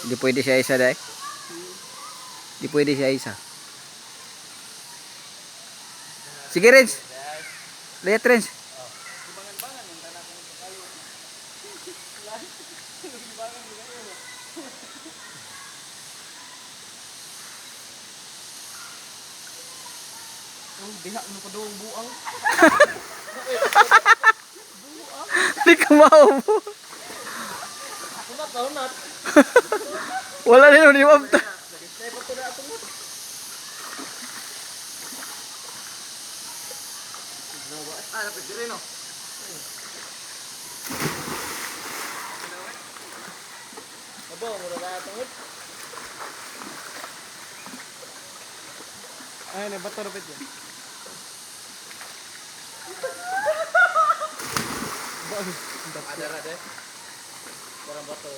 Hindi pwede siya isa dahil. Hindi pwede siya isa. Sige Renz. Lihat Renz. Diha mo pa doong buang. Hindi ka maubo. Unat. Wala din yung umabta. Dapat dire no. Abo, mura ka tungod. Ay, na bato rupit yan. Ada ra de. Kurang bato.